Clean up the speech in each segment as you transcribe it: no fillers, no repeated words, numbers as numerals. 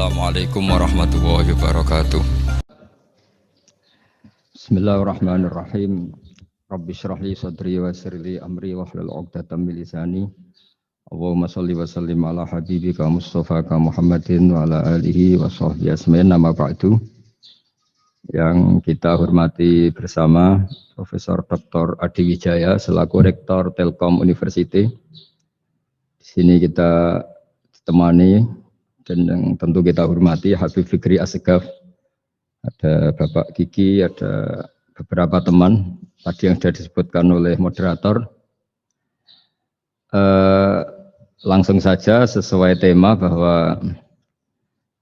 Assalamualaikum warahmatullahi wabarakatuh. Bismillahirrahmanirrahim. Rabbi shrah li sadri wa yassir li amri wahlul 'uqdatam min lisani. Allahumma shalli wa sallim ala habibika Mustafa Muhammadin wa ala alihi wa sahbihi asma'in nama ba'du. Yang kita hormati bersama Profesor Dr. Adi Wijaya selaku Rektor Telkom University. Di sini kita ditemani dan yang tentu kita hormati Habib Fikri Assegaf, ada Bapak Kiki, ada beberapa teman tadi yang sudah disebutkan oleh moderator. Langsung saja sesuai tema bahwa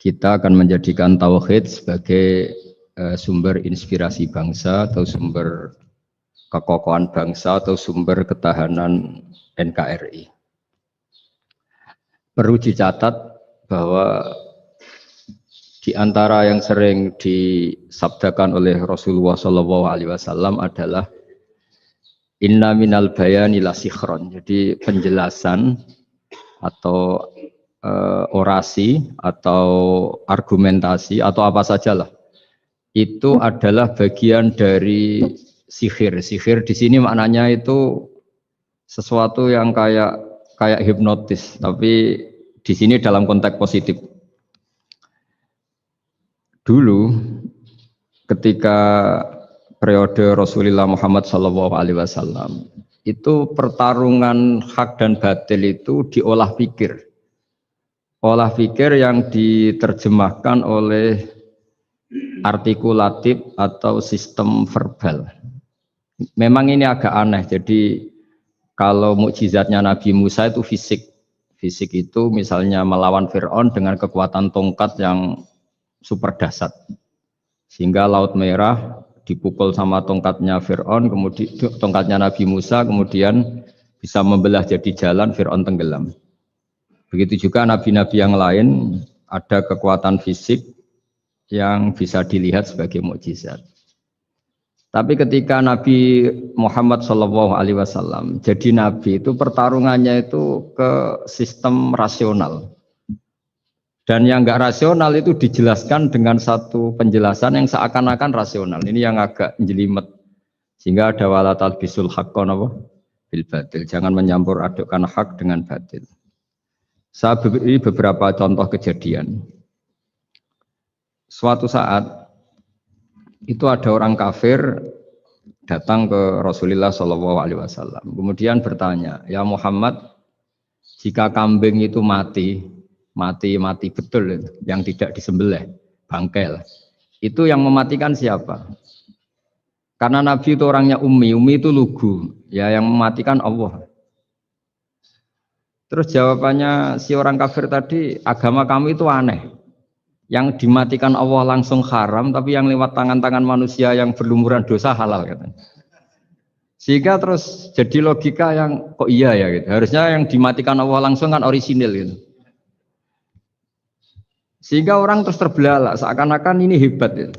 kita akan menjadikan tauhid sebagai sumber inspirasi bangsa atau sumber kekokohan bangsa atau sumber ketahanan NKRI. Perlu dicatat bahwa di antara yang sering disabdakan oleh Rasulullah SAW adalah inna minal bayani la sikhron. Jadi penjelasan atau orasi atau argumentasi atau apa sajalah itu adalah bagian dari sihir. Sihir di sini maknanya itu sesuatu yang kayak hipnotis, tapi di sini dalam konteks positif. Dulu ketika periode Rasulullah Muhammad SAW itu pertarungan hak dan batil itu diolah pikir. Olah pikir yang diterjemahkan oleh artikulatif atau sistem verbal. Memang ini agak aneh. Jadi kalau mukjizatnya Nabi Musa itu fisik. Fisik itu misalnya melawan Fir'aun dengan kekuatan tongkat yang super dahsyat. Sehingga Laut Merah dipukul sama tongkatnya Fir'aun, kemudian tongkatnya Nabi Musa, kemudian bisa membelah jadi jalan, Fir'aun tenggelam. Begitu juga nabi-nabi yang lain ada kekuatan fisik yang bisa dilihat sebagai mukjizat. Tapi ketika Nabi Muhammad SAW jadi nabi itu pertarungannya itu ke sistem rasional. Dan yang enggak rasional itu dijelaskan dengan satu penjelasan yang seakan-akan rasional. Ini yang agak jelimet. Sehingga ada wala talbisul haqqo bil batil. Jangan menyampur adukkan hak dengan batil. Saya beri beberapa contoh kejadian. Suatu saat itu ada orang kafir datang ke Rasulullah SAW. Kemudian bertanya, ya Muhammad, jika kambing itu mati betul, yang tidak disembelih, bangkel, itu yang mematikan siapa? Karena Nabi itu orangnya ummi itu lugu, ya yang mematikan Allah. Terus jawabannya si orang kafir tadi, agama kamu itu aneh. Yang dimatikan Allah langsung haram, tapi yang lewat tangan-tangan manusia yang berlumuran dosa halal katanya. Sehingga terus jadi logika yang kok iya ya gitu. Harusnya yang dimatikan Allah langsung kan orisinil gitu. Sehingga orang terus terbelalak seakan-akan ini hebat gitu.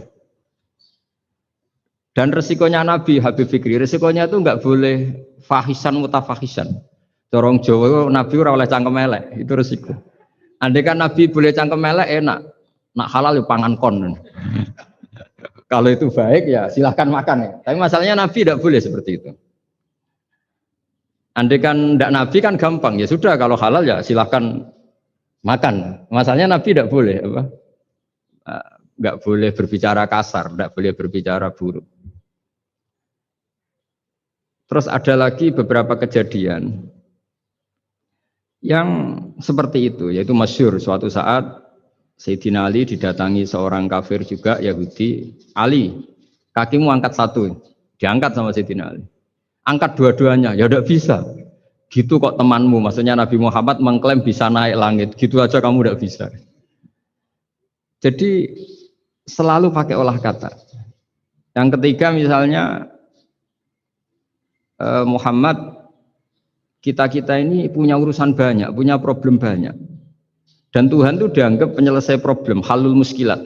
Dan resikonya Nabi Habib Fikri, resikonya itu enggak boleh fahisan mutafahisan. Dorong Jawa Nabi ora oleh cangkem elek, itu resiko. Andai kan Nabi boleh cangkem elek enak. Nak halal ya pangan kon. Kalau itu baik ya silahkan makan ya. Tapi masalahnya Nabi tidak boleh seperti itu. Andai kan tidak Nabi kan gampang ya sudah kalau halal ya silahkan makan. Masalahnya Nabi tidak boleh apa? Nggak boleh berbicara kasar, tidak boleh berbicara buruk. Terus ada lagi beberapa kejadian yang seperti itu, yaitu masyhur suatu saat Sayyidina Ali didatangi seorang kafir juga Yahudi. Ali, kakimu angkat satu, diangkat sama Sayyidina Ali. Angkat dua-duanya, ya tidak bisa. Gitu kok temanmu, maksudnya Nabi Muhammad mengklaim bisa naik langit, gitu aja kamu tidak bisa. Jadi selalu pakai olah kata. Yang ketiga misalnya Muhammad, kita ini punya urusan banyak, punya problem banyak. Dan Tuhan itu dianggap penyelesai problem, halul muskilat,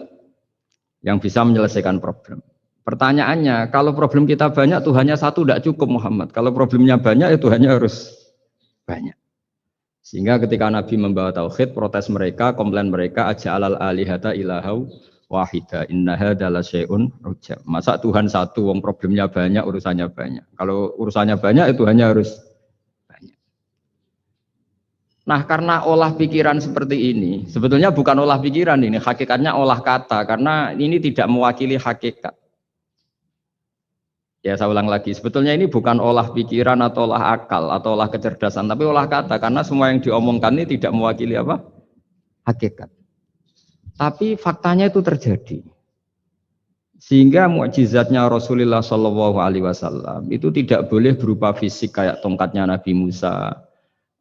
yang bisa menyelesaikan problem. Pertanyaannya, kalau problem kita banyak, Tuhannya satu tidak cukup Muhammad. Kalau problemnya banyak, ya Tuhannya harus banyak. Sehingga ketika Nabi membawa tauhid, protes mereka, komplain mereka, aja'alal alihata ilahau wahida inna hadza la syai'un ujab. Masa Tuhan satu, wong problemnya banyak, urusannya banyak. Kalau urusannya banyak itu hanya harus banyak. Nah, karena olah pikiran seperti ini, sebetulnya bukan olah pikiran ini, hakikatnya olah kata, karena ini tidak mewakili hakikat. Ya saya ulang lagi, sebetulnya ini bukan olah pikiran atau olah akal atau olah kecerdasan, tapi olah kata, karena semua yang diomongkan ini tidak mewakili apa? Hakikat. Tapi faktanya itu terjadi. Sehingga mukjizatnya Rasulullah Shallallahu Alaihi Wasallam itu tidak boleh berupa fisik kayak tongkatnya Nabi Musa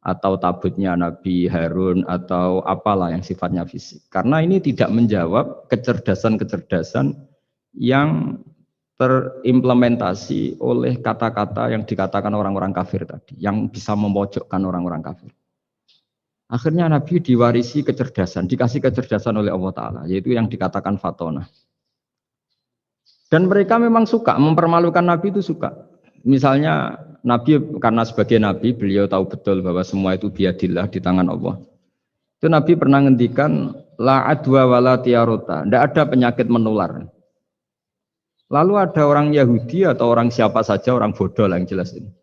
atau tabutnya Nabi Harun atau apalah yang sifatnya fisik. Karena ini tidak menjawab kecerdasan-kecerdasan yang terimplementasi oleh kata-kata yang dikatakan orang-orang kafir tadi, yang bisa memojokkan orang-orang kafir. Akhirnya Nabi diwarisi kecerdasan, dikasih kecerdasan oleh Allah Ta'ala, yaitu yang dikatakan fatona. Dan mereka memang suka, mempermalukan Nabi itu suka. Misalnya Nabi, karena sebagai Nabi, beliau tahu betul bahwa semua itu biadillah, di tangan Allah. Itu Nabi pernah ngendikan, la adwa wala tiarota, tidak ada penyakit menular. Lalu ada orang Yahudi atau orang siapa saja, orang bodoh lah yang jelas ini.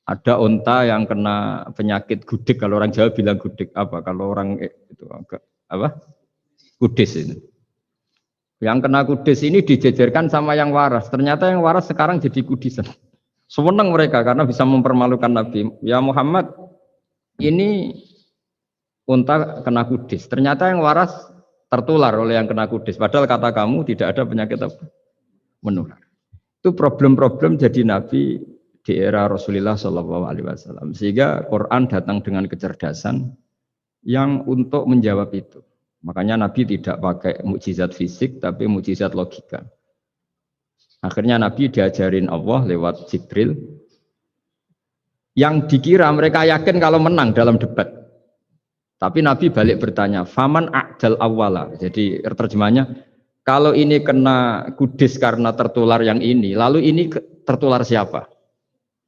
Ada unta yang kena penyakit gudik, kalau orang Jawa bilang gudik apa? Kalau orang itu agak apa? Kudis ini. Yang kena kudis ini dijejerkan sama yang waras. Ternyata yang waras sekarang jadi kudisan. Senang mereka karena bisa mempermalukan Nabi. Ya Muhammad, ini unta kena kudis. Ternyata yang waras tertular oleh yang kena kudis. Padahal kata kamu tidak ada penyakit apa? Menular. Itu problem-problem jadi Nabi di era Rasulullah Shallallahu Alaihi Wasallam. Sehingga Quran datang dengan kecerdasan yang untuk menjawab itu. Makanya Nabi tidak pakai mukjizat fisik, tapi mukjizat logika. Akhirnya Nabi diajarin Allah lewat Jibril. Yang dikira mereka yakin kalau menang dalam debat. Tapi Nabi balik bertanya, faman a'dal awwala. Jadi terjemahnya, kalau ini kena kudis karena tertular yang ini, lalu ini tertular siapa?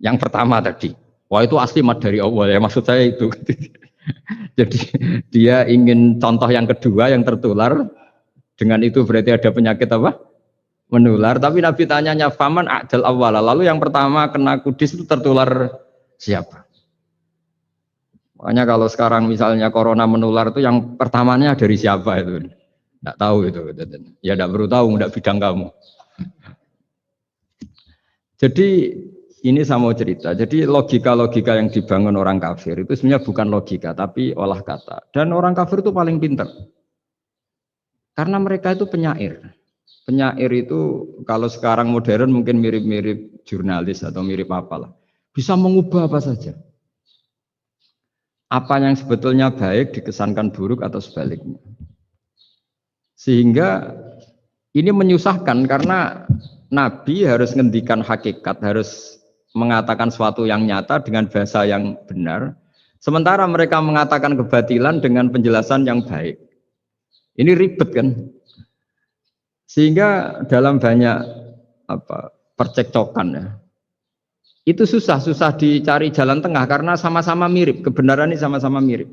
Yang pertama tadi. Wah itu asli mat dari Allah ya, maksud saya itu. Jadi dia ingin contoh yang kedua yang tertular, dengan itu berarti ada penyakit apa? Menular. Tapi Nabi tanyanya, faman a'dal awwala. Lalu yang pertama kena kudis itu tertular siapa? Makanya kalau sekarang misalnya corona menular itu yang pertamanya dari siapa itu? Tidak tahu itu. Ya tidak perlu tahu, tidak bidang kamu. Jadi ini saya mau cerita. Jadi logika-logika yang dibangun orang kafir itu sebenarnya bukan logika, tapi olah kata. Dan orang kafir itu paling pintar. Karena mereka itu penyair. Penyair itu kalau sekarang modern mungkin mirip-mirip jurnalis atau mirip apalah. Bisa mengubah apa saja. Apa yang sebetulnya baik dikesankan buruk atau sebaliknya. Sehingga ini menyusahkan karena Nabi harus ngendikan hakikat, harus mengatakan sesuatu yang nyata dengan bahasa yang benar. Sementara mereka mengatakan kebatilan dengan penjelasan yang baik. Ini ribet kan? Sehingga dalam banyak percekcokan ya. Itu susah dicari jalan tengah karena sama-sama mirip, kebenaran ini sama-sama mirip.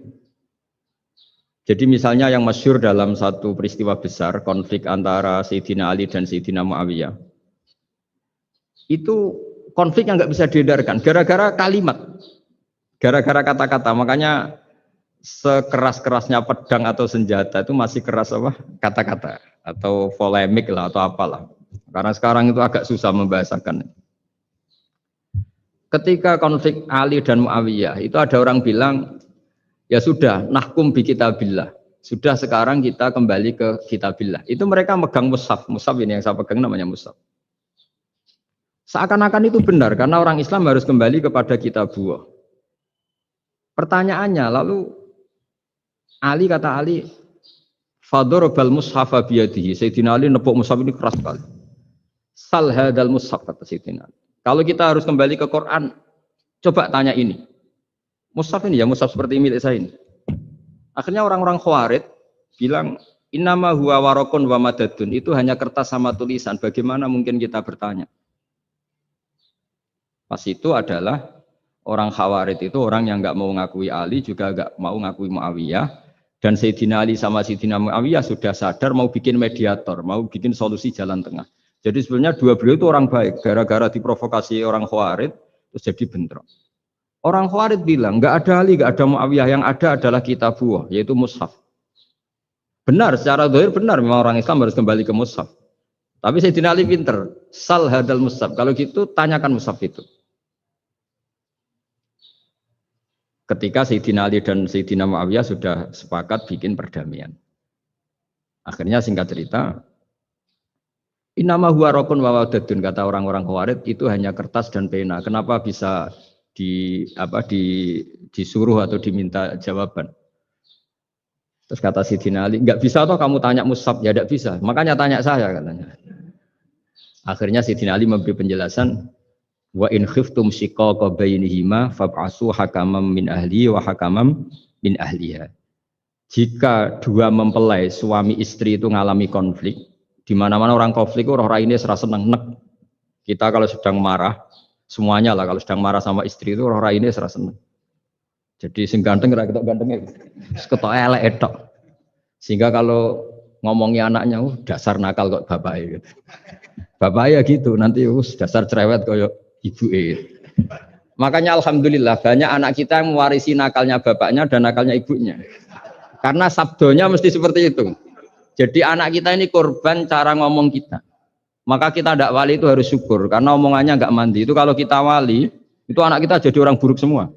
Jadi misalnya yang masyhur dalam satu peristiwa besar, konflik antara Sayyidina Ali dan Sayyidina Muawiyah. Itu konflik yang nggak bisa diedarkan, gara-gara kalimat, gara-gara kata-kata. Makanya sekeras-kerasnya pedang atau senjata itu masih keras apa? Kata-kata atau polemik lah atau apalah. Karena sekarang itu agak susah membahasakan. Ketika konflik Ali dan Muawiyah, itu ada orang bilang, ya sudah, nahkum bi kitabillah. Sudah sekarang kita kembali ke kitabillah. Itu mereka megang mushaf. Mushaf ini yang saya pegang namanya mushaf. Seakan-akan itu benar karena orang Islam harus kembali kepada kitabullah. Pertanyaannya lalu Ali kata Ali, fadharabal mushafa biyadihi. Sayyidina Ali nepuk mushaf ini keras sekali. Sal hadal mushaf kata Sayyidina Ali. Kalau kita harus kembali ke Quran, coba tanya ini. Mushaf ini ya, mushaf seperti milik saya ini. Akhirnya orang-orang Khawarij bilang, innama huwa warakun wa madadun. Itu hanya kertas sama tulisan. Bagaimana mungkin kita bertanya? Pas itu adalah Orang Khawarij itu orang yang nggak mau ngakui Ali juga nggak mau ngakui Muawiyah. Dan Sayyidina Ali sama Sayyidina Muawiyah sudah sadar mau bikin mediator, mau bikin solusi jalan tengah. Jadi sebenarnya dua beliau itu orang baik. Gara-gara diprovokasi orang Khawarij terus jadi bentrok. Orang Khawarij bilang nggak ada Ali, nggak ada Muawiyah, yang ada adalah kitabullah, yaitu mushaf. Benar, secara zahir benar, memang orang Islam harus kembali ke mushaf. Tapi Sayyidina Ali pinter, sal hadal mushaf. Kalau gitu tanyakan mushaf itu. Ketika Sayyidina Ali dan Sayyidina Muawiyah sudah sepakat bikin perdamaian. Akhirnya singkat cerita, innama huwa raqun wa wadadun, kata orang-orang Khawarij itu hanya kertas dan pena. Kenapa bisa disuruh atau diminta jawaban? Terus kata Sayyidina Ali, enggak bisa toh kamu tanya mushaf, ya enggak bisa. Makanya tanya saya katanya. Akhirnya Sayyidina Ali memberi penjelasan, wa in khiftum shiqaqa bainihima fab'asu hakamam min ahli wa hakamam min ahliha. Jika dua mempelai suami istri itu ngalami konflik, di mana-mana orang konflik roh raine serasa seneng nek. Kita kalau sedang marah, semuanya lah kalau sedang marah sama istri itu roh raine serasa seneng. Jadi sing ganteng ra ketok gantenge, ketok elek etok. Sehingga kalau ngomongi anaknya, dasar nakal kok bapaknya gitu. Bapaknya gitu, nanti dasar cerewet koyo ibu. Makanya alhamdulillah banyak anak kita yang mewarisi nakalnya bapaknya dan nakalnya ibunya. Karena sabdonya mesti seperti itu. Jadi anak kita ini korban cara ngomong kita. Maka kita tidak wali itu harus syukur karena omongannya nggak mandi. Itu kalau kita wali, itu anak kita jadi orang buruk semua.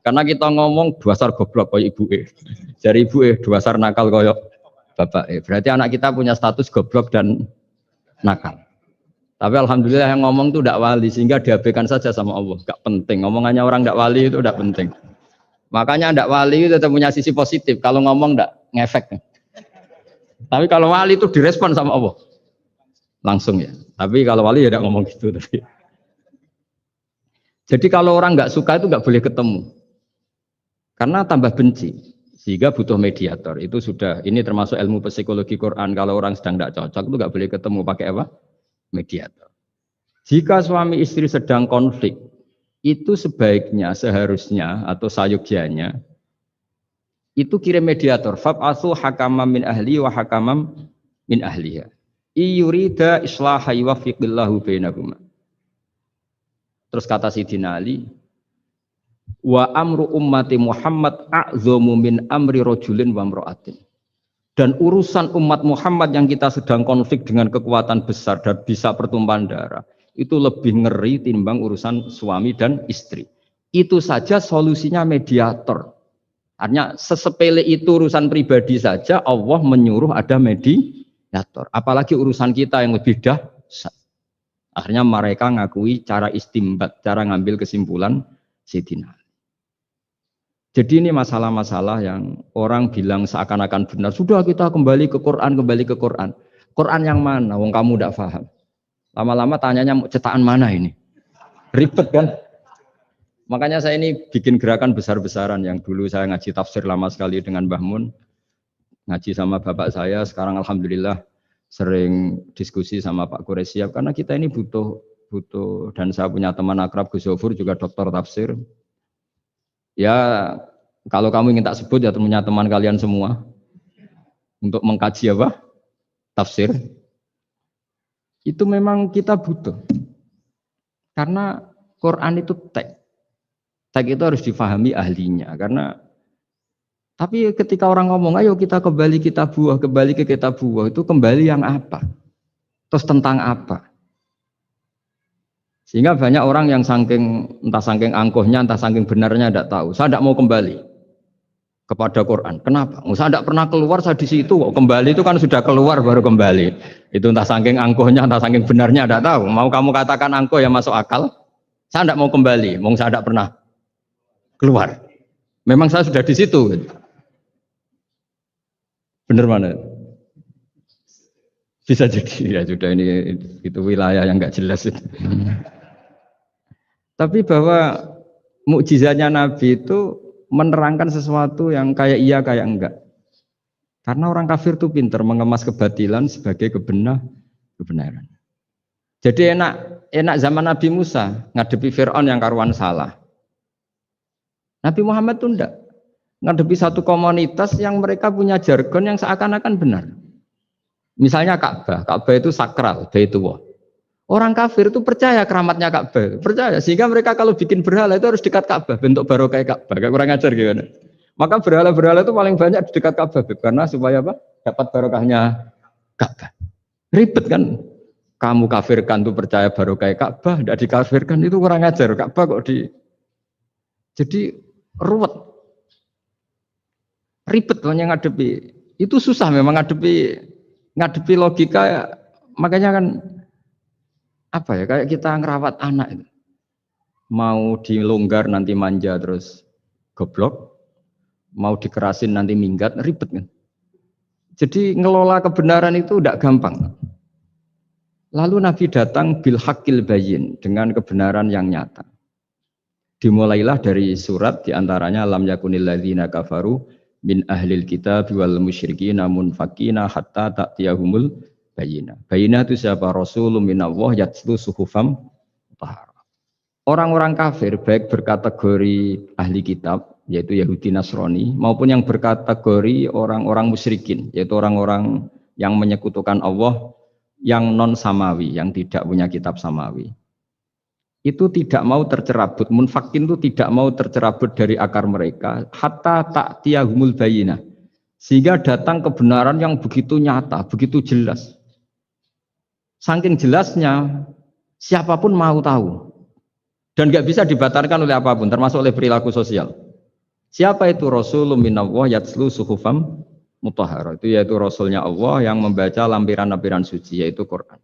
Karena kita ngomong dasar goblok koyo ibu. Dari ibu dasar nakal koyo bapak. Berarti anak kita punya status goblok dan nakal. Tapi alhamdulillah yang ngomong itu tidak wali sehingga diabaikan saja sama Allah. Gak penting. Ngomongannya orang tidak wali itu tidak penting. Makanya tidak wali itu tetap punya sisi positif. Kalau ngomong tidak ngefek. Tapi kalau wali itu direspon sama Allah. Langsung ya. Tapi kalau wali ya tidak ngomong gitu. Tapi. Jadi kalau orang nggak suka itu nggak boleh ketemu. Karena tambah benci. Sehingga butuh mediator. Itu sudah, ini termasuk ilmu psikologi Quran. Kalau orang sedang tidak cocok itu nggak boleh ketemu. Pakai apa? Mediator. Jika suami istri sedang konflik, itu sebaiknya, seharusnya atau sayugyanya itu kirim mediator. Fab'atsu hakamam min ahli wa hakamam min ahliha. Iyurida islaha yuwaffiqillahu bainahuma. Terus kata Sayyidina Ali, wa amru ummati Muhammad a'zamu min amri rajulin wa imra'atin. Dan urusan umat Muhammad yang kita sedang konflik dengan kekuatan besar dan bisa pertumpahan darah, itu lebih ngeri timbang urusan suami dan istri. Itu saja solusinya mediator. Artinya sesepele itu urusan pribadi saja Allah menyuruh ada mediator. Apalagi urusan kita yang lebih dahsyat. Akhirnya mereka ngakui cara istimbat, cara ngambil kesimpulan Sayyidina. Jadi ini masalah-masalah yang orang bilang seakan-akan benar. Sudah kita kembali ke Quran, kembali ke Quran. Quran yang mana? Wong kamu tidak paham. Lama-lama tanyanya cetakan mana ini? Ribet kan? Makanya saya ini bikin gerakan besar-besaran yang dulu saya ngaji tafsir lama sekali dengan Mbah Mun. Ngaji sama bapak saya, sekarang alhamdulillah sering diskusi sama Pak Quraisyab. Karena kita ini butuh dan saya punya teman akrab Gus Zofur juga doktor tafsir. Ya, kalau kamu ingin tak sebut ya punya teman kalian semua untuk mengkaji apa? Tafsir. Itu memang kita butuh. Karena Quran itu teks. Teks itu harus difahami ahlinya. Tapi ketika orang ngomong, ayo kita kembali ke kitabullah, itu kembali yang apa? Terus tentang apa? Sehingga banyak orang yang entah saking angkuhnya, entah saking benarnya tidak tahu. Saya tidak mau kembali kepada Quran. Kenapa? Saya tidak pernah keluar, saya di situ. Kembali itu kan sudah keluar baru kembali. Itu entah saking angkuhnya, entah saking benarnya tidak tahu. Mau kamu katakan angkuh yang masuk akal? Saya tidak mau kembali. Saya tidak pernah keluar. Memang saya sudah di situ. Benar mana? Bisa jadi ya sudah ini itu wilayah yang nggak jelas itu. Tapi bahwa mukjizatnya Nabi itu menerangkan sesuatu yang kayak iya kayak enggak. Karena orang kafir itu pintar mengemas kebatilan sebagai kebenaran. Jadi enak enak zaman Nabi Musa ngadepi Fir'aun yang karuan salah. Nabi Muhammad itu enggak. Ngadepi satu komunitas yang mereka punya jargon yang seakan-akan benar. Misalnya Ka'bah. Ka'bah itu sakral, Baitullah. Orang kafir itu percaya keramatnya Ka'bah, percaya. Sehingga mereka kalau bikin berhala itu harus dekat Ka'bah, bentuk barokah Ka'bah. Kayak kurang ajar gimana? Maka berhala-berhala itu paling banyak di dekat Ka'bah, karena supaya apa? Dapat barokahnya Ka'bah. Ribet kan? Kamu kafirkan tuh percaya barokah Ka'bah, tidak dikafirkan itu kurang ajar. Ka'bah kok di... Jadi ruwet. Ribet banyak ngadepi. Itu susah memang ngadepi logika ya. Makanya kan apa ya, kayak kita ngerawat anak itu. Mau dilonggar nanti manja terus goblok, mau dikerasin nanti minggat, ribet kan. Jadi ngelola kebenaran itu tidak gampang. Lalu Nabi datang bil haqqil bayyin, dengan kebenaran yang nyata. Dimulailah dari surat diantaranya lam yakunil ladzina kafaru min ahlil kitab wal musyrikin munfakina hatta ta'tiyahumul bayyinah. Bayyinah itu siapa? Rasulun minallah yatlu suhufam tahara. Orang-orang kafir baik berkategori ahli kitab yaitu Yahudi Nasrani maupun yang berkategori orang-orang musyrikin yaitu orang-orang yang menyekutukan Allah yang non samawi, yang tidak punya kitab samawi. Itu tidak mau tercerabut, munfakin itu tidak mau tercerabut dari akar mereka hatta ta'tiyahumul bayyinah, sehingga datang kebenaran yang begitu nyata, begitu jelas. Saking jelasnya siapapun mau tahu dan nggak bisa dibatalkan oleh apapun, termasuk oleh perilaku sosial. Siapa itu? Rasulun minallah yatlu suhufam mutahharah, itu yaitu Rasulnya Allah yang membaca lampiran-lampiran suci, yaitu Quran.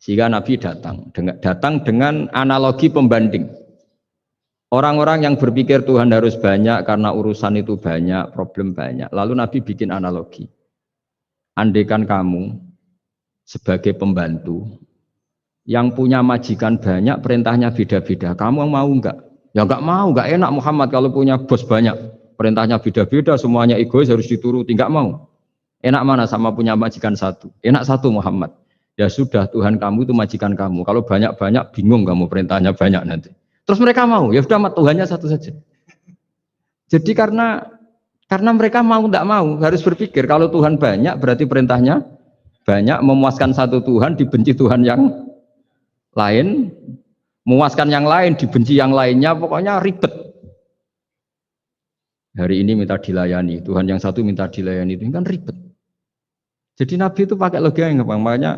Sehingga Nabi datang dengan analogi pembanding. Orang-orang yang berpikir Tuhan harus banyak karena urusan itu banyak, problem banyak. Lalu Nabi bikin analogi. Andaikan kamu sebagai pembantu yang punya majikan banyak, perintahnya beda-beda, kamu mau enggak? Ya enggak mau, enggak enak Muhammad kalau punya bos banyak, perintahnya beda-beda, semuanya egois harus dituruti, enggak mau. Enak mana sama punya majikan satu? Enak satu Muhammad. Ya sudah, Tuhan kamu itu majikan kamu. Kalau banyak-banyak bingung kamu perintahnya banyak nanti. Terus mereka mau, ya sudah Tuhannya satu saja. Jadi karena mereka mau tidak mau harus berpikir kalau Tuhan banyak berarti perintahnya banyak, memuaskan satu Tuhan dibenci Tuhan yang lain, memuaskan yang lain dibenci yang lainnya, pokoknya ribet. Hari ini minta dilayani, Tuhan yang satu minta dilayani, itu kan ribet. Jadi Nabi itu pakai logika yang gampang, makanya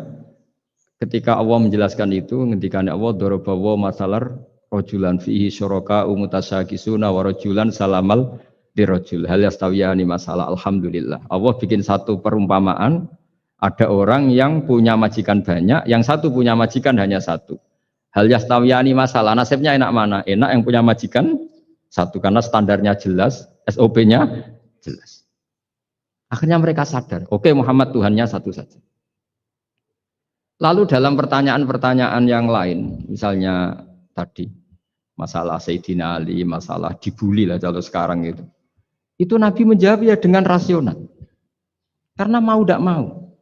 ketika Allah menjelaskan itu, ngendikan Allah dorobawa masalar rojulan fihi syuraka umutasakisuna wa rojulan salamal dirojul hal yastawiyani masalah. Alhamdulillah Allah bikin satu perumpamaan, ada orang yang punya majikan banyak, yang satu punya majikan hanya satu. Hal yastawiyani masalah, nasibnya enak mana? Enak yang punya majikan satu karena standarnya jelas, SOP-nya jelas. Akhirnya mereka sadar, oke, Muhammad Tuhannya satu saja. Lalu dalam pertanyaan-pertanyaan yang lain, misalnya tadi masalah Sayyidina Ali, masalah dibully lah kalau sekarang itu Nabi menjawab ya dengan rasional. Karena mau tidak mau.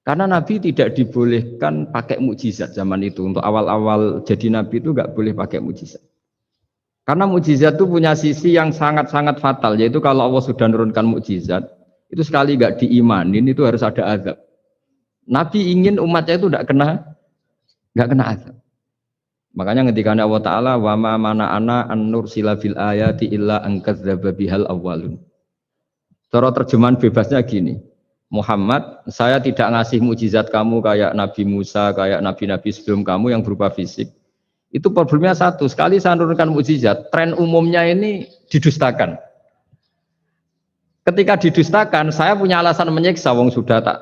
Karena Nabi tidak dibolehkan pakai mukjizat zaman itu. Untuk awal-awal jadi Nabi itu nggak boleh pakai mukjizat. Karena mukjizat itu punya sisi yang sangat-sangat fatal, yaitu kalau Allah sudah menurunkan mukjizat, itu sekali nggak diimanin itu harus ada azab. Nabi ingin umatnya itu nggak kena azab. Makanya ketika Allah Taala wa ma mana'ana an nursila bil ayati illa an kadzdzaba bihal awwalun. Cara terjemahan bebasnya gini, Muhammad, saya tidak ngasih mukjizat kamu kayak Nabi Musa, kayak nabi-nabi sebelum kamu yang berupa fisik. Itu problemnya satu, sekali saya menurunkan mukjizat, tren umumnya ini didustakan. Ketika didustakan, saya punya alasan menyiksa, wong sudah tak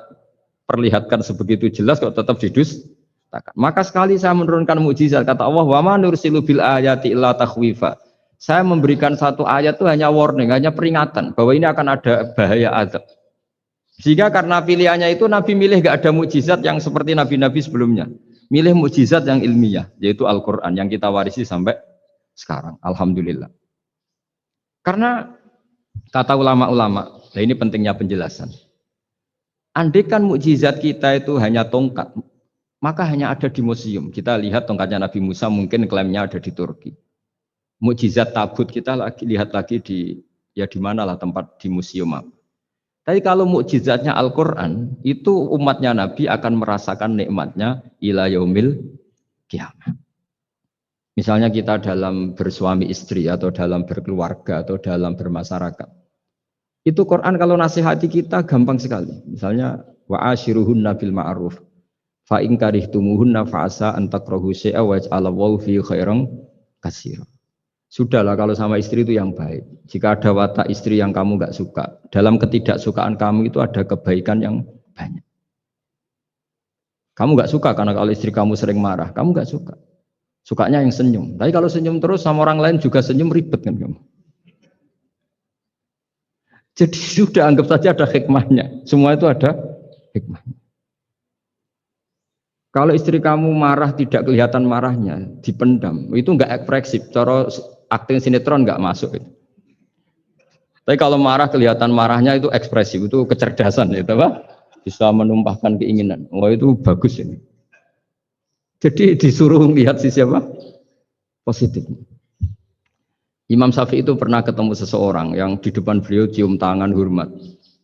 perlihatkan sebegitu jelas kok tetap didustakan. Maka sekali saya menurunkan mukjizat, kata Allah, wa ma nursilu bil ayati illa takhwifa. Saya memberikan satu ayat itu hanya warning, hanya peringatan bahwa ini akan ada bahaya azab. Sehingga karena pilihannya itu Nabi milih gak ada mukjizat yang seperti nabi-nabi sebelumnya. Milih mukjizat yang ilmiah, yaitu Al-Quran yang kita warisi sampai sekarang. Alhamdulillah. Karena kata ulama-ulama, nah ini pentingnya penjelasan. Andaikan mukjizat kita itu hanya tongkat, maka hanya ada di museum. Kita lihat tongkatnya Nabi Musa mungkin klaimnya ada di Turki. Mukjizat tabut kita lihat lagi di mana lah tempat di museum apa. Tapi kalau mukjizatnya Al-Quran, itu umatnya Nabi akan merasakan nikmatnya ila yaumil kiamat. Misalnya kita dalam bersuami istri atau dalam berkeluarga atau dalam bermasyarakat. Itu Quran kalau nasihati kita gampang sekali. Misalnya wa ashiruhunna bil ma'ruf fa in karihtumuhunna fa asa an takrahu syai'a wa yaj'alallahu fi khairan katsira. Sudahlah kalau sama istri itu yang baik. Jika ada watak istri yang kamu enggak suka, dalam ketidaksukaan kamu itu ada kebaikan yang banyak. Kamu enggak suka karena kalau istri kamu sering marah, kamu enggak suka. Sukanya yang senyum. Tapi kalau senyum terus sama orang lain juga senyum, ribet kan kamu. Jadi sudah anggap saja ada hikmahnya. Semua itu ada hikmahnya. Kalau istri kamu marah tidak kelihatan marahnya, dipendam, itu enggak ekspresif. Cara akting sinetron enggak masuk itu. Tapi kalau marah kelihatan marahnya itu ekspresif, itu kecerdasan itu apa? Bisa menumpahkan keinginan. Wah itu bagus ini. Jadi disuruh lihat sisi apa? Positif. Imam Syafi'i itu pernah ketemu seseorang yang di depan beliau cium tangan hormat.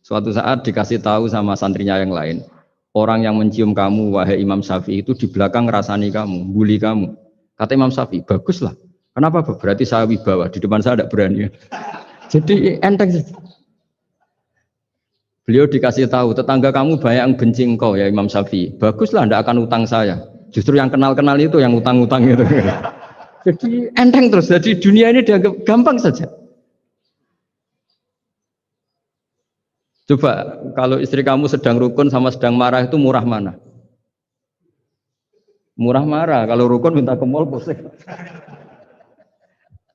Suatu saat dikasih tahu sama santrinya yang lain, orang yang mencium kamu wahai Imam Syafi'i itu di belakang ngerasani kamu, bully kamu. Kata Imam Syafi'i, baguslah. Kenapa? Berarti saya wibawa, di depan saya tidak berani. Jadi enteng saja. Beliau dikasih tahu, tetangga kamu banyak yang benci engkau ya Imam Syafi'i. Baguslah, tidak akan utang saya. Justru yang kenal-kenal itu yang utang-utang itu. Jadi enteng terus. Jadi dunia ini dianggap gampang saja. Coba kalau istri kamu sedang rukun sama sedang marah itu murah mana? Murah marah. Kalau rukun minta ke mall pusing.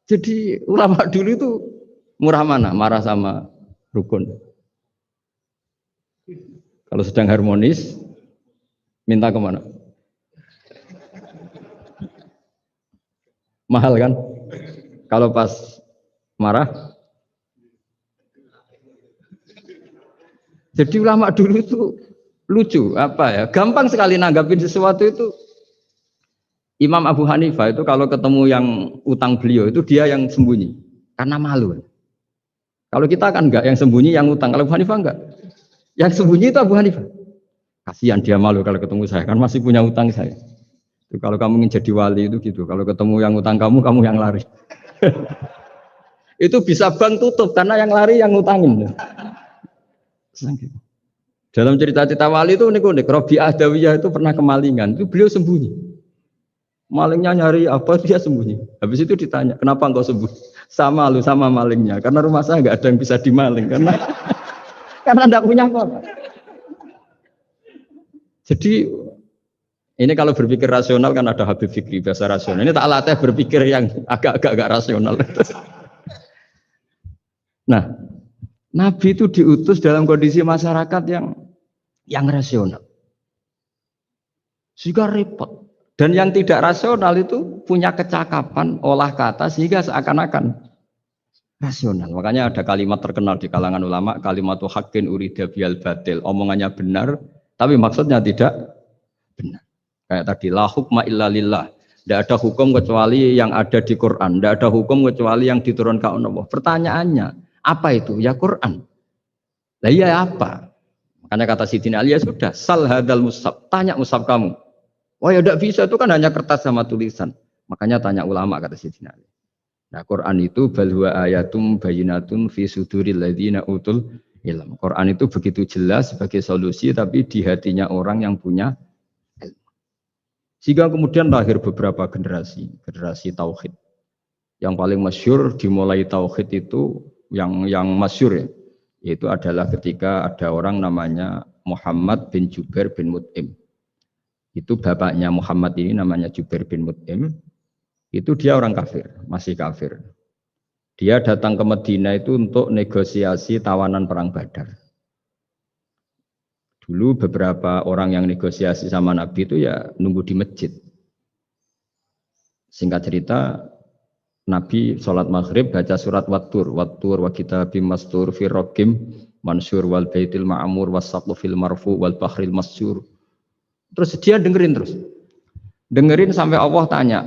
Jadi ulama dulu itu murah mana? Marah sama rukun. Kalau sedang harmonis minta kemana? Mahal kan? Kalau pas marah. Jadi ulama dulu itu lucu apa ya? Gampang sekali nanggapin sesuatu itu. Imam Abu Hanifah itu kalau ketemu yang utang beliau itu dia yang sembunyi karena malu. Kalau kita kan enggak yang sembunyi yang utang. Kalau Abu Hanifah enggak. Yang sembunyi itu Abu Hanifah. Kasihan dia malu kalau ketemu saya kan masih punya utang saya. Itu kalau kamu ingin jadi wali itu gitu. Kalau ketemu yang utang kamu yang lari. Itu bisa bank tutup karena yang lari yang ngutangin. Dalam cerita-cerita wali itu unik-unik. Robi'ah Adawiyah itu pernah kemalingan. Itu beliau sembunyi. Malingnya nyari apa dia sembunyi. Habis itu ditanya, kenapa engkau sembunyi? Sama lu sama malingnya. Karena rumah saya nggak ada yang bisa dimaling karena enggak punya apa-apa. Jadi ini kalau berpikir rasional kan ada Habib Fikri bahasa rasional. Ini tak latih berpikir yang agak rasional. Nah, Nabi itu diutus dalam kondisi masyarakat yang rasional. Sehingga repot. Dan yang tidak rasional itu punya kecakapan olah kata sehingga seakan-akan rasional. Makanya ada kalimat terkenal di kalangan ulama, kalimatu haqqin urida bihal batil. Omongannya benar, tapi maksudnya tidak benar. Kayak tadi, la hukma illa lillah. Tidak ada hukum kecuali yang ada di Quran. Tidak ada hukum kecuali yang diturunkan Allah. Pertanyaannya, apa itu? Ya Quran. Lah iya apa? Makanya kata Sidina Ali, ya sudah, sal hadal mushaf. Tanya mushaf kamu. Oh ya tidak bisa, itu kan hanya kertas sama tulisan. Makanya tanya ulama, kata Sidina Ali. Nah Quran itu balwa ayatum bayinatun fi suduril ladzina utul ilm. Quran itu begitu jelas sebagai solusi, tapi di hatinya orang yang punya ilmu. Sehingga kemudian lahir beberapa generasi tauhid. Yang paling masyhur dimulai tauhid itu yang masyhur ya, yaitu adalah ketika ada orang namanya Muhammad bin Jubair bin Mut'im. Itu bapaknya Muhammad ini namanya Jubair bin Mut'im. Itu dia orang kafir, masih kafir. Dia datang ke Madinah itu untuk negosiasi tawanan perang Badar. Dulu beberapa orang yang negosiasi sama Nabi itu ya nunggu di masjid. Singkat cerita, Nabi sholat maghrib baca surat Wattur wa kitabim mastur fi raqim mansur wal baitil ma'mur was saqfil marfu wal bahril masjur. Terus dia dengerin terus. Dengerin sampai Allah tanya,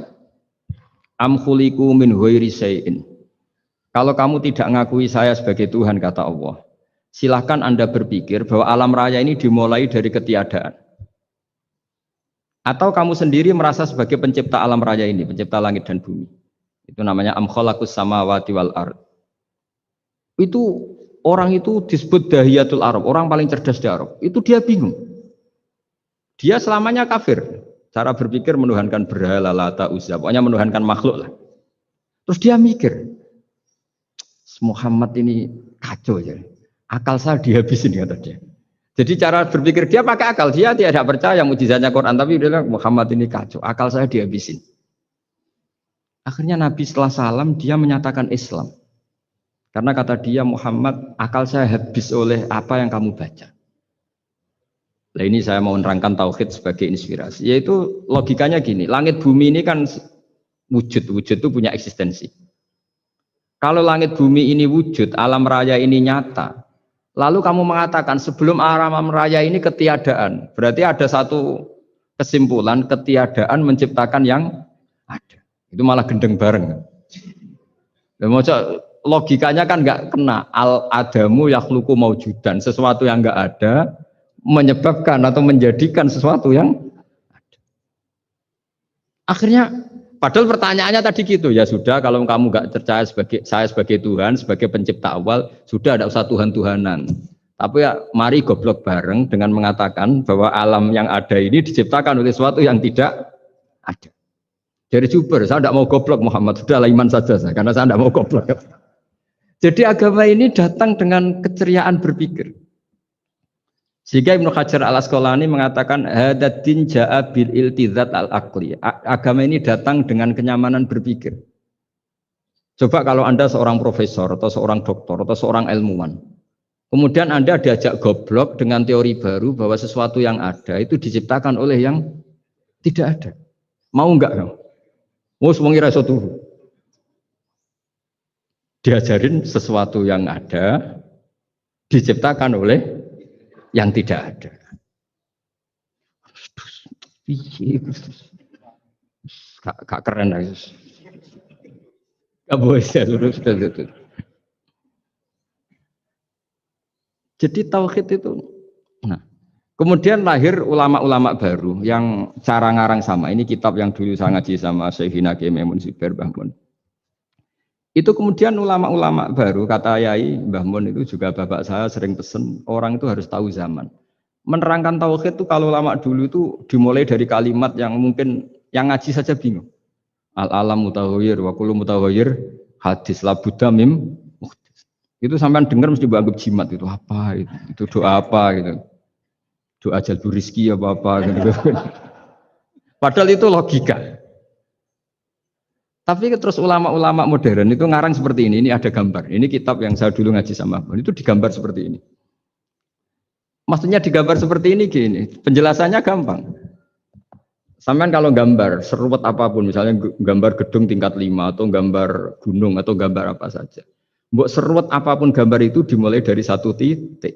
am khuliqu min ghairi syai'in. Kalau kamu tidak ngakui saya sebagai Tuhan, kata Allah, silahkan Anda berpikir bahwa alam raya ini dimulai dari ketiadaan. Atau kamu sendiri merasa sebagai pencipta alam raya ini, pencipta langit dan bumi. Itu namanya am khalaqus samawati wal ard. Itu orang itu disebut dahiyatul Arab, orang paling cerdas di Arab. Itu dia bingung. Dia selamanya kafir. Cara berpikir menuhankan berhala, Lata, Uzza, pokoknya menuhankan makhluk lah. Terus dia mikir, Muhammad ini kacau ya. Akal saya dihabisin kata dia. Jadi cara berpikir dia pakai akal, dia tidak percaya mukjizatnya Quran, tapi dia bilang Muhammad ini kacau, akal saya dihabisin. Akhirnya Nabi setelah salam dia menyatakan Islam. Karena kata dia Muhammad, akal saya habis oleh apa yang kamu baca. Nah ini saya mau menerangkan tauhid sebagai inspirasi. Yaitu logikanya gini, langit bumi ini kan wujud itu punya eksistensi. Kalau langit bumi ini wujud, alam raya ini nyata, lalu kamu mengatakan sebelum alam raya ini ketiadaan, berarti ada satu kesimpulan ketiadaan menciptakan yang ada. Itu malah gendeng bareng. Logikanya kan nggak kena, al-adamu yakhluqu maujudan, sesuatu yang nggak ada menyebabkan atau menjadikan sesuatu yang ada. Akhirnya, padahal pertanyaannya tadi gitu, ya sudah kalau kamu nggak percaya saya sebagai Tuhan, sebagai pencipta awal, sudah ada usah Tuhan-Tuhanan. Tapi ya mari goblok bareng dengan mengatakan bahwa alam yang ada ini diciptakan oleh sesuatu yang tidak ada. Jadi Juber, saya tidak mau goblok Muhammad, sudah iman saja saya, karena saya tidak mau goblok. Jadi agama ini datang dengan keceriaan berpikir. Sehingga Ibnu Hajar al-Asqalani mengatakan hadatin ja'a bil iltizat al-aqli. Agama ini datang dengan kenyamanan berpikir. Coba kalau Anda seorang profesor atau seorang doktor atau seorang ilmuwan, kemudian Anda diajak goblok dengan teori baru bahwa sesuatu yang ada itu diciptakan oleh yang tidak ada. Mau enggak kamu? Mau semuanya rasa tuh. Diajarin sesuatu yang ada diciptakan oleh yang tidak ada. Gak keren lah. Gak boleh saya lurus. Jadi tauhid itu. Nah, kemudian lahir ulama-ulama baru yang cara ngarang sama. Ini kitab yang dulu saya ngaji sama Syekhina Kiai Maimun Zubair Mbah Mun. Itu kemudian ulama-ulama baru, kata Yai Mbah Mun itu juga bapak saya sering pesen, orang itu harus tahu zaman. Menerangkan tauhid itu kalau ulama dulu itu dimulai dari kalimat yang mungkin yang ngaji saja bingung. Al-alam mutaghayyir wa kullu mutaghayyir hadis la budda mim muhdits. Itu sampean dengar mesti anggap jimat itu apa itu? Itu doa apa gitu. Doa jalbur rizki apa gitu. Padahal itu logika. Tapi terus ulama-ulama modern itu ngarang seperti ini ada gambar. Ini kitab yang saya dulu ngaji sama Abang, itu digambar seperti ini. Maksudnya digambar seperti ini gini, penjelasannya gampang. Sampean kalau gambar seruat apapun, misalnya gambar gedung tingkat 5 atau gambar gunung atau gambar apa saja. Mbok seruat apapun gambar itu dimulai dari satu titik.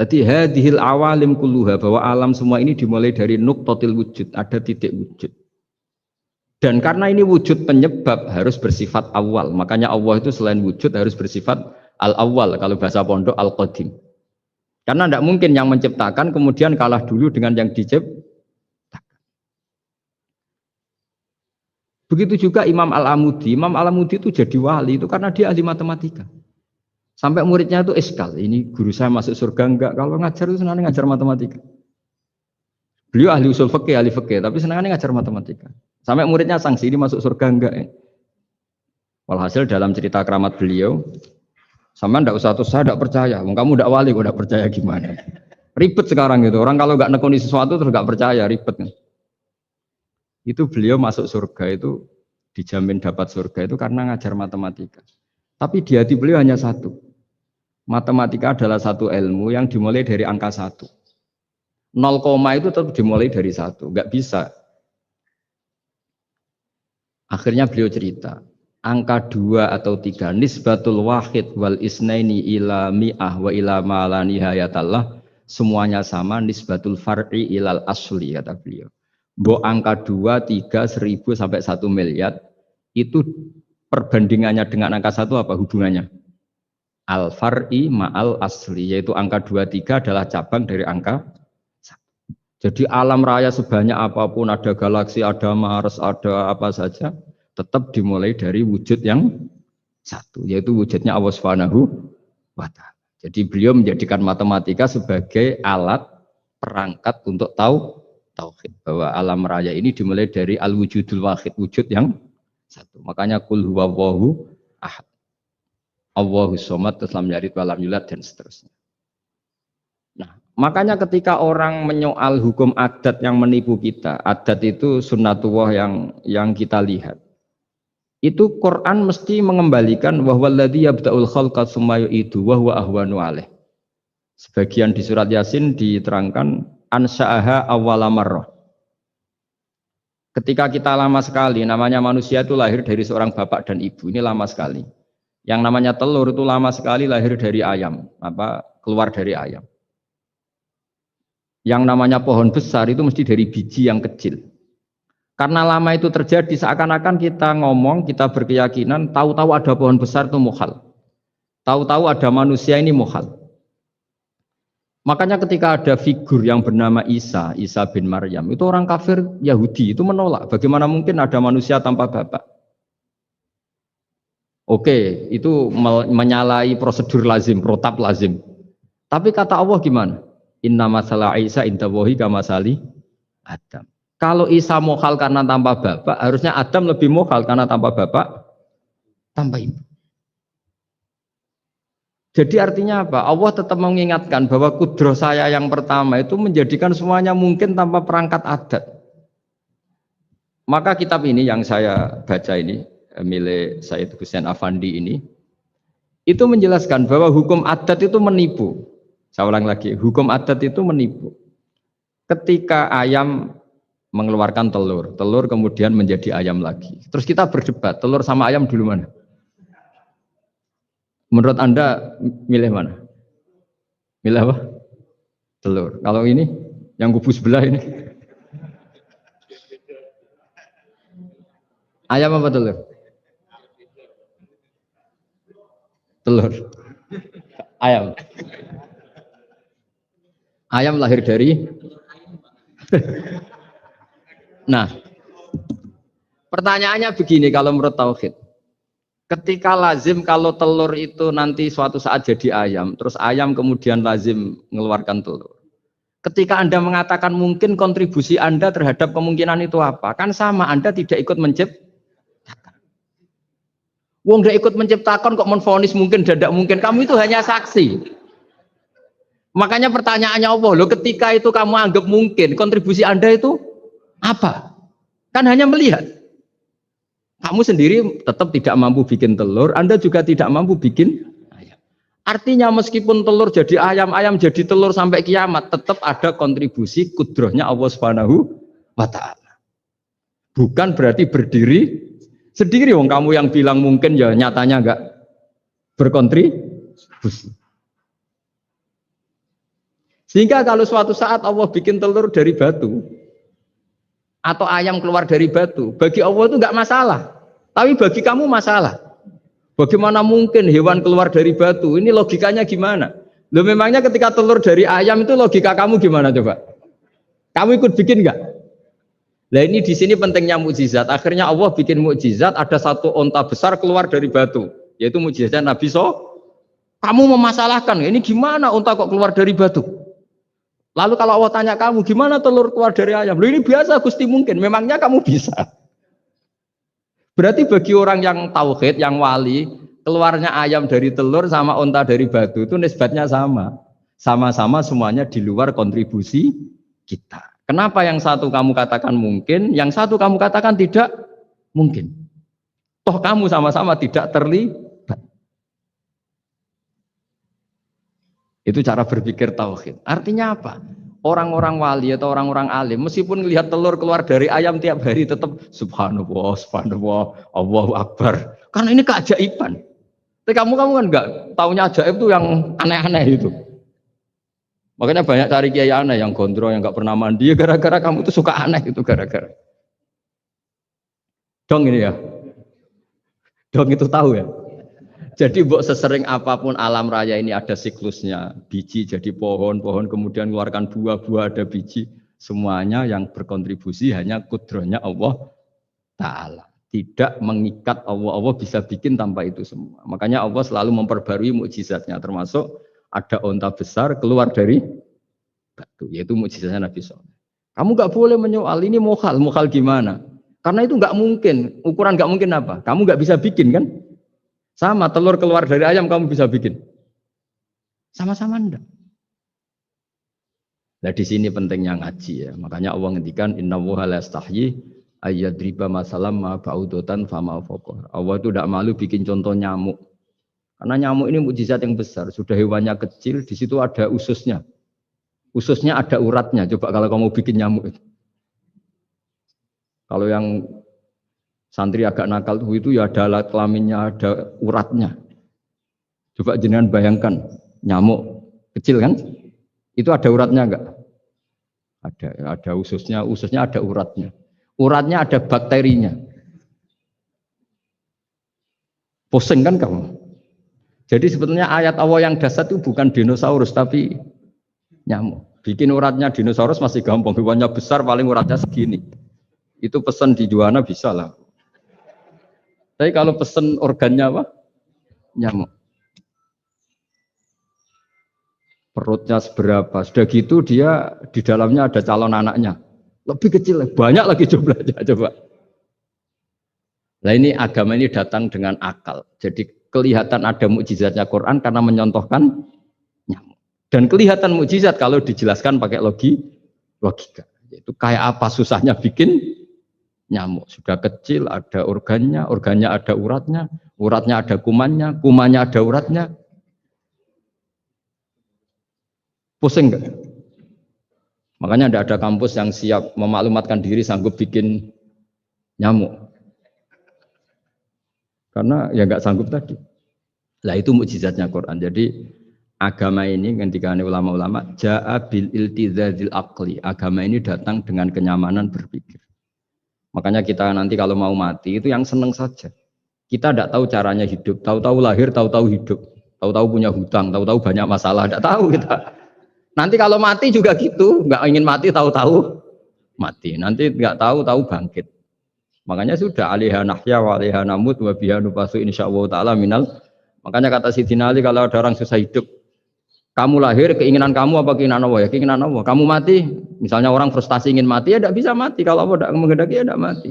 Tadi hadhil awalim kulluha, bahwa alam semua ini dimulai dari nuqtatil wujud, ada titik wujud. Dan karena ini wujud penyebab harus bersifat awal. Makanya Allah itu selain wujud harus bersifat al-awwal. Kalau bahasa pondok al-qadim. Karena tidak mungkin yang menciptakan kemudian kalah dulu dengan yang diciptakan. Begitu juga Imam Al-Amudi. Imam Al-Amudi itu jadi wali itu karena dia ahli matematika. Sampai muridnya itu eskal. Ini guru saya masuk surga enggak. Kalau ngajar itu senangnya ngajar matematika. Beliau ahli usul fikih, ahli fikih, tapi senangnya ngajar matematika. Sampai muridnya sanksi, ini masuk surga enggak ya? Walhasil dalam cerita keramat beliau, sama ndak usah terus saya ndak percaya, kamu ndak wali, kok ndak percaya gimana? Ribet sekarang gitu, orang kalau nggak nekuni sesuatu terus nggak percaya, ribet kan? Itu beliau masuk surga itu dijamin dapat surga itu karena ngajar matematika. Tapi di hati beliau hanya satu, matematika adalah satu ilmu yang dimulai dari angka 1. 0, itu tetap dimulai dari 1, nggak bisa. Akhirnya beliau cerita, angka 2 atau 3, nisbatul wahid wal isnaini ila mi'ah wa ila ma la nihayatallah semuanya sama, nisbatul far'i ilal asli, kata beliau. Mbok angka 2, 3, 1000 sampai 1 miliar, itu perbandingannya dengan angka 1 apa hubungannya? Al far'i ma'al asli, yaitu angka 2, 3 adalah cabang dari angka 1. Jadi alam raya sebanyak apapun, ada galaksi, ada Mars, ada apa saja, tetap dimulai dari wujud yang satu, yaitu wujudnya Allah Subhanahu wa Ta'ala. Jadi beliau menjadikan matematika sebagai alat perangkat untuk tahu tauhid, bahwa alam raya ini dimulai dari al-wujudul wahid, wujud yang satu. Makanya kul huwallahu ahad, Allahus somad, lam yalid walam yulad, dan seterusnya. Nah, makanya ketika orang menyoal hukum adat yang menipu kita, adat itu sunnatullah yang kita lihat, itu Quran mesti mengembalikan wahwaladzi yabda'ul khalqa tsumma yu'idu wa huwa ahwanu alaih. Sebagian di surat Yasin diterangkan ansha'aha awwala marrah. Ketika kita lama sekali, namanya manusia itu lahir dari seorang bapak dan ibu, ini lama sekali. Yang namanya telur itu lama sekali lahir dari ayam, keluar dari ayam. Yang namanya pohon besar itu mesti dari biji yang kecil. Karena lama itu terjadi, seakan-akan kita ngomong, kita berkeyakinan, tahu-tahu ada pohon besar itu mukhal. Tahu-tahu ada manusia ini mukhal. Makanya ketika ada figur yang bernama Isa bin Maryam, itu orang kafir Yahudi, itu menolak. Bagaimana mungkin ada manusia tanpa bapak? Oke, itu menyalahi prosedur lazim, protap lazim. Tapi kata Allah gimana? Inna masalah Isa indawahi kamasali Adam. Kalau Isa mokhal karena tanpa bapak, harusnya Adam lebih mokhal karena tanpa bapak, tanpa ibu. Jadi artinya apa? Allah tetap mengingatkan bahwa kudroh saya yang pertama itu menjadikan semuanya mungkin tanpa perangkat adat. Maka kitab ini yang saya baca ini, milik Sayyid Husain Afandi ini, itu menjelaskan bahwa hukum adat itu menipu. Saya ulang lagi, hukum adat itu menipu. Ketika ayam mengeluarkan telur, telur kemudian menjadi ayam lagi. Terus kita berdebat, telur sama ayam dulu mana? Menurut Anda milih mana? Milih apa? Telur. Kalau ini, yang kubu sebelah ini. Ayam apa telur? Telur. Ayam. Ayam lahir dari Nah, pertanyaannya begini kalau menurut tauhid. Ketika lazim kalau telur itu nanti suatu saat jadi ayam, terus ayam kemudian lazim mengeluarkan telur. Ketika Anda mengatakan mungkin kontribusi Anda terhadap kemungkinan itu apa? Kan sama, Anda tidak ikut menciptakan. Wong tidak ikut menciptakan kok menvonis mungkin dan tidak mungkin. Kamu itu hanya saksi. Makanya pertanyaannya Allah, loh ketika itu kamu anggap mungkin, kontribusi Anda itu apa? Kan hanya melihat. Kamu sendiri tetap tidak mampu bikin telur, Anda juga tidak mampu bikin ayam. Artinya meskipun telur jadi ayam, ayam jadi telur sampai kiamat, tetap ada kontribusi kudrohnya Allah Subhanahu wa Ta'ala. Bukan berarti berdiri sendiri. Wong kamu yang bilang mungkin ya nyatanya enggak berkontribusi. Sehingga kalau suatu saat Allah bikin telur dari batu, atau ayam keluar dari batu, bagi Allah itu enggak masalah. Tapi bagi kamu masalah. Bagaimana mungkin hewan keluar dari batu? Ini logikanya gimana? Loh memangnya ketika telur dari ayam itu logika kamu gimana coba? Kamu ikut bikin enggak? Nah ini di sini pentingnya mukjizat. Akhirnya Allah bikin mukjizat, ada satu onta besar keluar dari batu, yaitu mukjizat Nabi So. Kamu memasalahkan, ini gimana onta kok keluar dari batu? Lalu kalau Allah tanya kamu, gimana telur keluar dari ayam? Loh ini biasa Gusti mungkin, memangnya kamu bisa? Berarti bagi orang yang tauhid, yang wali, keluarnya ayam dari telur sama onta dari batu itu nisbatnya sama. Sama-sama semuanya di luar kontribusi kita. Kenapa yang satu kamu katakan mungkin, yang satu kamu katakan tidak mungkin? Toh kamu sama-sama tidak terlibat. Itu cara berpikir tauhid. Artinya apa? Orang-orang wali atau orang-orang alim meskipun melihat telur keluar dari ayam tiap hari tetap subhanallah, subhanallah, Allahu Akbar. Karena ini keajaiban. Tapi kamu kan enggak taunya ajaib itu yang aneh-aneh itu. Makanya banyak cari kiai aneh yang gondrong, yang nggak pernah mandi, gara-gara kamu tuh suka aneh itu gara-gara. Dong ini ya, dong itu tahu ya. Jadi buat sesering apapun alam raya ini ada siklusnya, biji jadi pohon, pohon kemudian mengeluarkan buah, buah ada biji, semuanya yang berkontribusi hanya kudrohnya Allah Ta'ala. Tidak mengikat Allah, Allah bisa bikin tanpa itu semua. Makanya Allah selalu memperbarui mukjizatnya, termasuk ada onta besar keluar dari batu, yaitu mukjizatnya Nabi Soleh. Kamu nggak boleh menyoal ini mukhal gimana? Karena itu nggak mungkin, ukuran nggak mungkin apa? Kamu nggak bisa bikin kan? Sama telur keluar dari ayam kamu bisa bikin, sama-sama enggak. Nah di sini pentingnya ngaji ya. Makanya Allah ngendikan innallaha la yastahyi ayyadriba masalam ma ba'udatan fama fawqa. Allah itu tidak malu bikin contoh nyamuk. Karena nyamuk ini mukjizat yang besar. Sudah hewannya kecil, di situ ada ususnya. Ususnya ada uratnya. Coba kalau kamu bikin nyamuk itu. Kalau yang santri agak nakal itu ya ada alat kelaminnya, ada uratnya. Coba jenengan bayangkan nyamuk kecil kan? Itu ada uratnya enggak? Ada ususnya ada uratnya. Uratnya ada bakterinya. Pusing kan kamu? Jadi sebetulnya ayat Allah yang dasar itu bukan dinosaurus tapi nyamuk. Bikin uratnya dinosaurus masih gampang, hewannya besar paling uratnya segini. Itu pesan di Juwana bisa lah. Tapi kalau pesan organnya apa? Nyamuk. Perutnya seberapa? Sudah gitu dia di dalamnya ada calon anaknya. Lebih kecil, banyak lagi jumlahnya. Coba. Nah ini agama ini datang dengan akal. Jadi kelihatan ada mukjizatnya Quran karena menyontohkan nyamuk. Dan kelihatan mukjizat kalau dijelaskan pakai logika. Itu kayak apa susahnya bikin nyamuk. Sudah kecil, ada organnya ada uratnya ada kumannya ada uratnya. Pusing enggak? Makanya tidak ada kampus yang siap memaklumatkan diri sanggup bikin nyamuk. Karena ya enggak sanggup tadi. Lah itu mukjizatnya Quran. Jadi agama ini ketika ulama-ulama ja'a bil iltizazil aqli. Agama ini datang dengan kenyamanan berpikir. Makanya kita nanti kalau mau mati itu yang seneng saja. Kita tidak tahu caranya hidup, tahu-tahu lahir, tahu-tahu hidup, tahu-tahu punya hutang, tahu-tahu banyak masalah, tidak tahu kita. Nanti kalau mati juga gitu, nggak ingin mati, tahu-tahu mati. Nanti nggak tahu bangkit. Makanya sudah alaiha nahya wa alaiha namut wa biha nubasu insyaallah taala minal. Makanya kata Sidina Ali kalau ada orang susah hidup, kamu lahir keinginan kamu apa keinginan Allah ya? Keinginan Allah. Kamu mati, misalnya orang frustasi ingin mati ya tidak bisa mati. Kalau Allah tidak menghendaki ya tidak mati.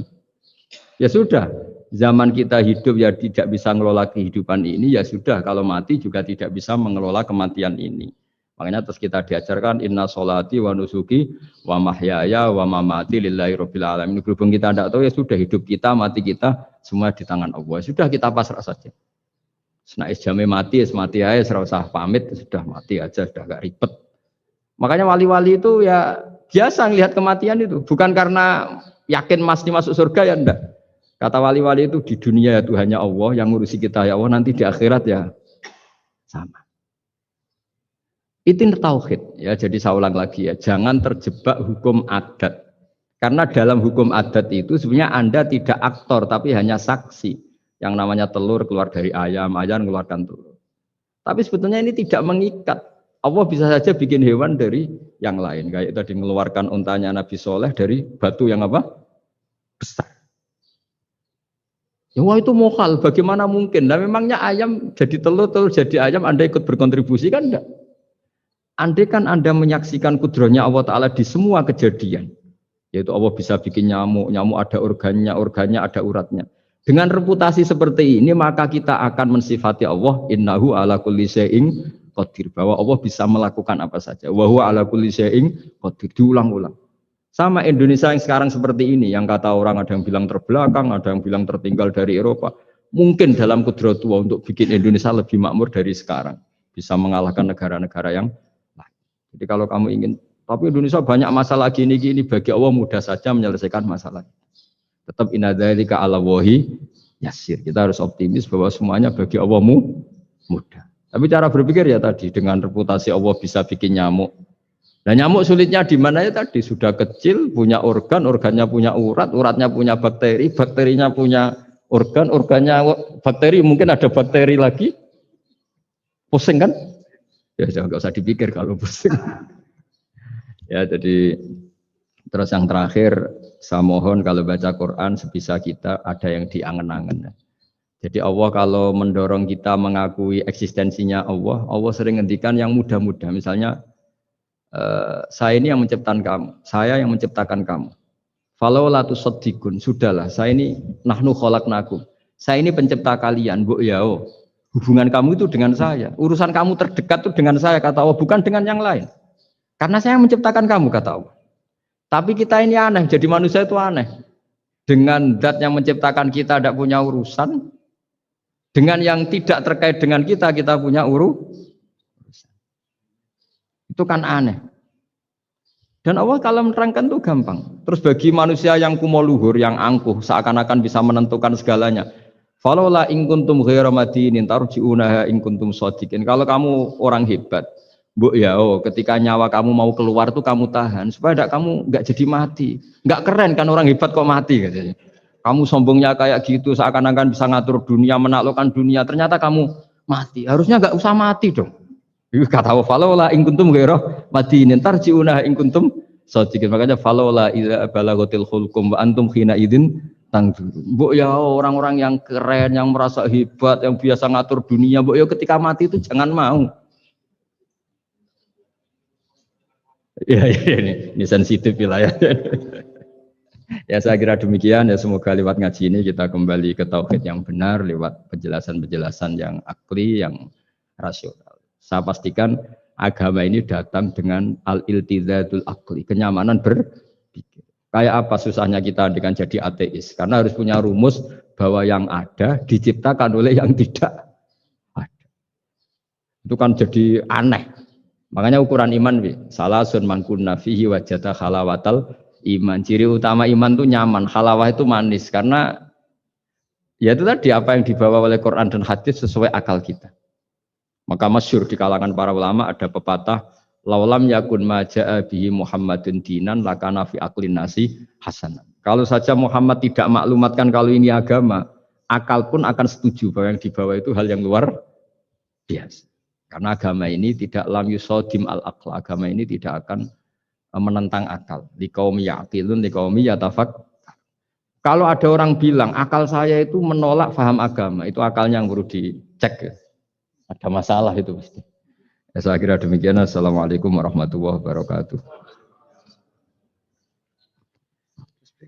Ya sudah, zaman kita hidup ya tidak bisa mengelola kehidupan ini ya sudah. Kalau mati juga tidak bisa mengelola kematian ini. Makanya terus kita diajarkan inna sholati wa nusuki wa mahyaya wa mamati lillahi rabbil alamin. Berhubung kita tidak tahu ya sudah hidup kita, mati kita semua di tangan Allah. Sudah kita pasrah saja. Senais jamnya mati aja, serasa pamit, sudah mati aja, sudah gak ribet. Makanya wali-wali itu ya biasa ngelihat kematian itu, bukan karena yakin pasti masuk surga ya enggak. Kata wali-wali itu di dunia ya Tuhannya Allah yang ngurusi kita ya Allah, nanti di akhirat ya sama. Itu tauhid ya. Jadi saya ulang lagi ya, jangan terjebak hukum adat. Karena dalam hukum adat itu sebenarnya Anda tidak aktor tapi hanya saksi. Yang namanya telur keluar dari ayam mengeluarkan telur. Tapi sebetulnya ini tidak mengikat. Allah bisa saja bikin hewan dari yang lain. Kayak tadi mengeluarkan untanya Nabi Soleh dari batu yang apa? Besar. Ya wah itu mukhal, bagaimana mungkin? Nah memangnya ayam jadi telur jadi ayam, Anda ikut berkontribusi kan enggak? Andai kan Anda menyaksikan kudrohnya Allah Ta'ala di semua kejadian. Yaitu Allah bisa bikin nyamuk ada organnya ada uratnya. Dengan reputasi seperti ini maka kita akan mensifati Allah innahu ala kulli syai'in qadir, bahwa Allah bisa melakukan apa saja. Wa huwa ala kulli syai'in qadir, diulang-ulang. Sama Indonesia yang sekarang seperti ini, yang kata orang ada yang bilang terbelakang, ada yang bilang tertinggal dari Eropa. Mungkin dalam kudrat Allah untuk bikin Indonesia lebih makmur dari sekarang, bisa mengalahkan negara-negara yang lain. Jadi kalau kamu ingin, tapi Indonesia banyak masalah gini bagi Allah mudah saja menyelesaikan masalah. Tetap inadzalika ala wahi yasir. Kita harus optimis bahwa semuanya bagi Allah mudah. Tapi cara berpikir ya tadi dengan reputasi Allah bisa bikin nyamuk Nah nyamuk sulitnya di mana ya tadi sudah kecil, punya organ, organnya punya urat, uratnya punya bakteri, bakterinya punya organ, organnya bakteri, mungkin ada bakteri lagi, pusing kan? Ya jangan nggak usah dipikir kalau pusing. Ya jadi terus yang terakhir saya mohon kalau baca Quran sebisa kita ada yang diangen-angen. Jadi Allah kalau mendorong kita mengakui eksistensinya Allah, Allah sering ngendikan yang mudah-mudah, misalnya saya ini yang menciptakan kamu, saya yang menciptakan kamu. Falau la tusaddiqun, sudahlah, saya ini nahnu khalaqnakum. Saya ini pencipta kalian, Bu yao. Hubungan kamu itu dengan saya. Urusan kamu terdekat itu dengan saya, kata Allah, bukan dengan yang lain. Karena saya yang menciptakan kamu, kata Allah. Tapi kita ini aneh, jadi manusia itu aneh. Dengan zat yang menciptakan kita tidak punya urusan, dengan yang tidak terkait dengan kita punya urusan. Itu kan aneh. Dan Allah kalau menerangkan itu gampang. Terus bagi manusia yang kumo luhur, yang angkuh, seakan-akan bisa menentukan segalanya. Falaula in kuntum ghairu madinin tarji'unaha in kuntum shadiqin. Kalau kamu orang hebat, Bu ya, ketika nyawa kamu mau keluar tuh kamu tahan supaya kamu nggak jadi mati. Nggak keren kan orang hebat kok mati katanya. Kamu sombongnya kayak gitu, seakan-akan bisa ngatur dunia, menaklukkan dunia. Ternyata kamu mati. Harusnya nggak usah mati dong. Kata Allah, falola in kuntum ghairu madinin tarji'unaha in kuntum shadiqin. Makanya falola idza balaghatil khulqum wa antum khina idzin tangdur. Mbok ya orang-orang yang keren, yang merasa hebat, yang biasa ngatur dunia, mbok ya ketika mati itu jangan mau. Ya, ini sensitif ya. Ya saya kira demikian ya, semoga lewat ngaji ini kita kembali ke tauhid yang benar lewat penjelasan-penjelasan yang akli, yang rasional. Saya pastikan agama ini datang dengan al-iltizatul akli, kenyamanan berpikir. Kayak apa susahnya kita dengan jadi ateis? Karena harus punya rumus bahwa yang ada diciptakan oleh yang tidak ada. Itu kan jadi aneh. Makanya ukuran iman, salasun man kunna fihi wajada halawatal iman. Ciri utama iman itu nyaman, halawah itu manis. Karena ya itu tadi apa yang dibawa oleh Quran dan hadis sesuai akal kita. Maka masyhur di kalangan para ulama ada pepatah, laulam yakun maja'a bihi Muhammadun dinan lakana fi aqlin nasi hasanan. Kalau saja Muhammad tidak maklumatkan kalau ini agama, akal pun akan setuju bahwa yang dibawa itu hal yang luar biasa. Karena agama ini tidak lam yusodim al-aql, agama ini tidak akan menentang akal. Liqaumi ya'qilun liqaumi yatafak. Kalau ada orang bilang akal saya itu menolak faham agama, itu akalnya yang perlu dicek. Ada masalah itu pasti. Ya, saya kira demikian. Assalamualaikum warahmatullahi wabarakatuh.